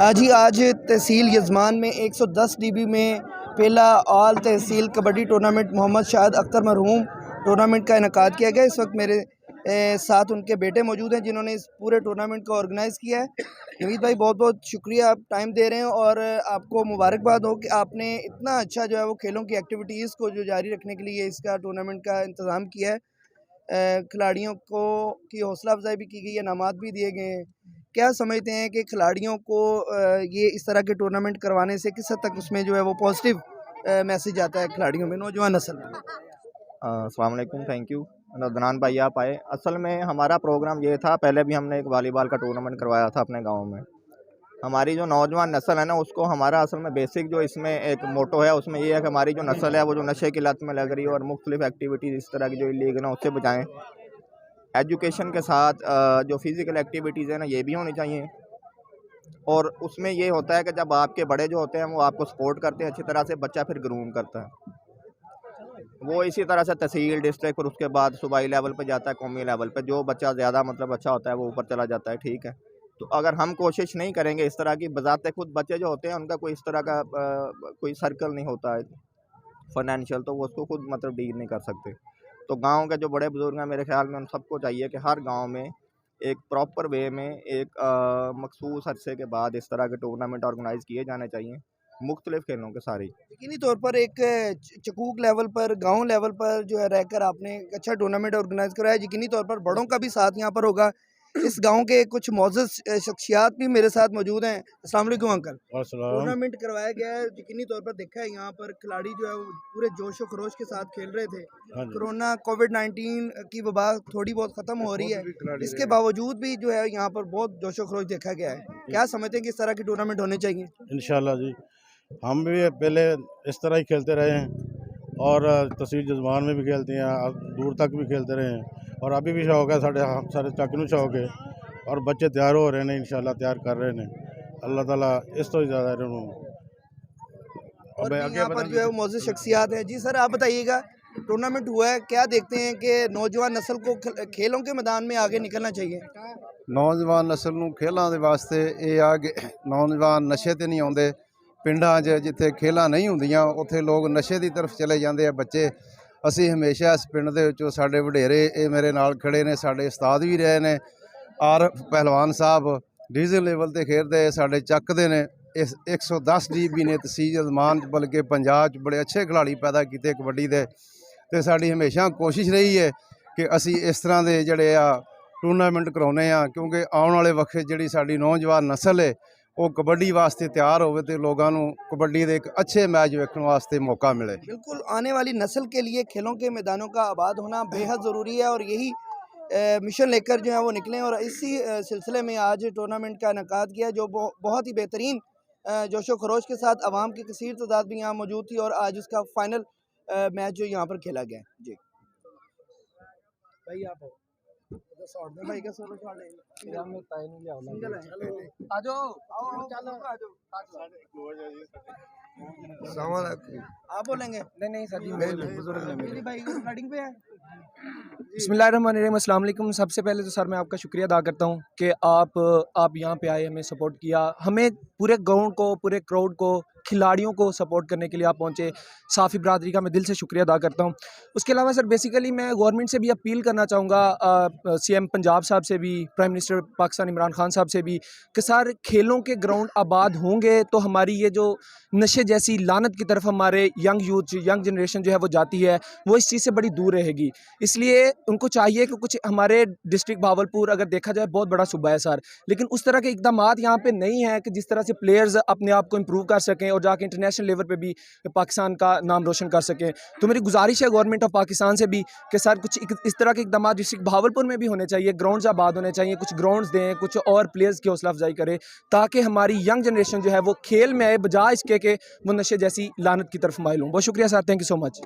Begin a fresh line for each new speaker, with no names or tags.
आज तहसील यजमान में 110 डीबी में पहला ऑल तहसील कबड्डी टूर्नामेंट मोहम्मद शाहिद अख्तर मरहूम टूर्नामेंट का इनकाद किया गया। इस वक्त मेरे साथ उनके बेटे मौजूद हैं जिन्होंने इस पूरे टूर्नामेंट को ऑर्गेनाइज़ किया है। नवीद भाई, बहुत बहुत शुक्रिया, आप टाइम दे रहे हैं और आपको मुबारकबाद हो कि आपने इतना अच्छा जो है वो खेलों की एक्टिविटीज़ को जो जारी रखने के लिए इसका टूर्नामेंट का इंतज़ाम किया है। खिलाड़ियों को की हौसला अफजाई भी की गई है, इनामात भी दिए गए हैं। क्या समझते हैं कि खिलाड़ियों को ये इस तरह के टूर्नामेंट करवाने से किस हद तक उसमें जो है वो पॉजिटिव मैसेज आता है खिलाड़ियों में, नौजवान नस्ल में?
अस्सलाम वालेकुम, थैंक यू अदनान भाई, आप आए। असल में हमारा प्रोग्राम ये था, पहले भी हमने एक वॉलीबॉल का टूर्नामेंट करवाया था अपने गांव में। हमारी जो नौजवान नस्ल है ना, उसको हमारा असल में बेसिक जो इसमें एक मोटो है उसमें ये है कि हमारी जो नस्ल है वो जो नशे की लत में लग रही है और मुख्तलिफ एक्टिविटीज़ इस तरह की जो इलीगल है उससे बचाएँ। एजुकेशन के साथ जो फिज़िकल एक्टिविटीज़ है ना ये भी होनी चाहिए। और उसमें ये होता है कि जब आपके बड़े जो होते हैं वो आपको सपोर्ट करते हैं अच्छी तरह से, बच्चा फिर ग्रूम करता है। वो इसी तरह से तहसील, डिस्ट्रिक्ट, फिर उसके बाद सूबाई लेवल पे जाता है, कौमी लेवल पे। जो बच्चा ज़्यादा मतलब अच्छा होता है वो ऊपर चला जाता है, ठीक है। तो अगर हम कोशिश नहीं करेंगे इस तरह की, बज़ाते खुद बच्चे जो होते हैं उनका कोई इस तरह का कोई सर्कल नहीं होता है फाइनेंशियल, तो वो उसको खुद मतलब डील नहीं कर सकते। तो गांव के जो बड़े बुजुर्ग हैं, मेरे ख्याल में उन सबको चाहिए कि हर गांव में एक प्रॉपर वे में एक मखसूस अरसे के बाद इस तरह के टूर्नामेंट ऑर्गेनाइज़ किए जाने चाहिए, मुख्तलिफ खेलों के सारे।
यकीनी तौर पर एक चकूक लेवल पर, गांव लेवल पर जो है रहकर आपने एक अच्छा टूर्नामेंट ऑर्गेनाइज कराया। यकीनी तौर पर बड़ों का भी साथ यहाँ पर होगा। इस गांव के कुछ मोअज़्ज़ज़ शख्सियात भी मेरे साथ मौजूद हैं। अस्सलाम वालेकुम अंकल। टूर्नामेंट करवाया गया है, यकीनी तौर पर देखा है यहाँ पर खिलाड़ी जो है वो पूरे जोश व खरोश के साथ खेल रहे थे। कोरोना कोविड-19 की वबा थोड़ी बहुत ख़त्म हो रही है, इसके बावजूद भी जो है यहाँ पर बहुत जोश व खरोश देखा गया है। क्या समझते हैं कि इस तरह के टूर्नामेंट होने चाहिए?
इंशाल्लाह जी, हम भी पहले इस तरह ही खेलते रहे हैं और तहसील जजमान में भी खेलते हैं, दूर तक भी खेलते रहे हैं और अभी भी शौक है, सारे चक नूं शौक है और बच्चे तैयार हो रहे हैं, इंशाल्लाह तैयार कर रहे हैं। अल्लाह ताला इस तो ज़्यादा
और यहाँ पर जो है वो मौजूद शख्सियात हैं। जी सर, आप बताइएगा, टूर्नामेंट हुआ है, क्या देखते हैं कि नौजवान नस्ल को खेलों के मैदान में आगे निकलना चाहिए?
नौजवान नस्ल ਨੂੰ खेलों के वास्ते ये आ कि नौजवान नशे ते नहीं आते। पिंडां 'च जिथे खेलां नहीं होंदियां उत्थे लोग नशे की तरफ चले जाते हैं बच्चे। असी हमेशा इस पिंड दे विचों साडे वडेरे ये मेरे नाल खड़े ने, साडे उस्ताद भी रहे ने। आरफ पहलवान साहब डिवीजन लेवल ते खेलते साडे चक दे ने। इस 110 DB ने तहसील जजमान बल्कि पंजाब बड़े अच्छे खिलाड़ी पैदा किए कबड्डी के। तो साडी हमेशा कोशिश रही है कि असी इस तरह के जड़े टूर्नामेंट कराने क्योंकि आने वाले वक्त जी साडी नौजवान नस्ल है वो कबड्डी वास्ते तैयार हो तो लोगों को कबड्डी के एक अच्छे मैच देखने वास्ते मौका मिले।
बिल्कुल, आने वाली नस्ल के लिए खेलों के मैदानों का आबाद होना बेहद ज़रूरी है और यही मिशन लेकर जो है वो निकलें। और इसी सिलसिले में आज टूर्नामेंट का इनकाद किया जो बहुत ही बेहतरीन जोशो खरोश के साथ आवाम की कसीर तादाद भी यहाँ मौजूद थी और आज उसका फाइनल मैच जो यहाँ पर खेला गया। जी भाई, आप भाई का सोलो शॉट आप बोलेंगे? नहीं सर जी, मेरे भाई स्टार्टिंग पे है।
बिस्मिल्लाहिर्रहमानिर्रहीम, अस्सलाम वालेकुम। सबसे पहले तो सर मैं आपका शुक्रिया अदा करता हूँ कि आप यहाँ पे आए, हमें सपोर्ट किया, हमें पूरे ग्राउंड को, पूरे क्राउड को, खिलाड़ियों को सपोर्ट करने के लिए आप पहुँचे। साफ़ी बरादरी का मैं दिल से शुक्रिया अदा करता हूँ। उसके अलावा सर बेसिकली मैं गवर्नमेंट से भी अपील करना चाहूँगा, CM पंजाब साहब से भी, प्राइम मिनिस्टर पाकिस्तान इमरान खान साहब से भी, कि सर खेलों के ग्राउंड आबाद होंगे तो हमारी ये जो नशे जैसी लानत की तरफ हमारे यंग यूथ, यंग जनरेशन जो है वो जाती है, वो इस चीज़ से बड़ी दूर रहेगी। इसलिए उनको चाहिए कि कुछ हमारे डिस्ट्रिक्ट भावलपुर अगर देखा जाए बहुत बड़ा सूबा है सर, लेकिन उस तरह के इकदाम यहाँ पे नहीं है कि जिस तरह से प्लेयर्स अपने आप को इम्प्रूव कर सकें और जाके इंटरनेशनल लेवल पे भी पाकिस्तान का नाम रोशन कर सकें। तो मेरी गुजारिश है गवर्नमेंट ऑफ पाकिस्तान से भी कि सर कुछ इस तरह के इकदाम डिस्ट्रिक्ट भावलपुर में भी होने चाहिए, ग्राउंड्स आबाद होने चाहिए, कुछ ग्राउंड्स दें, कुछ और प्लेयर्स की हौसला अफजाई करें ताकि हमारी यंग जनरेशन जो है वो खेल में आए, बजाय इसके कि वो नशे जैसी लानत की तरफ माइल हों। बहुत शुक्रिया sir, thank you so much.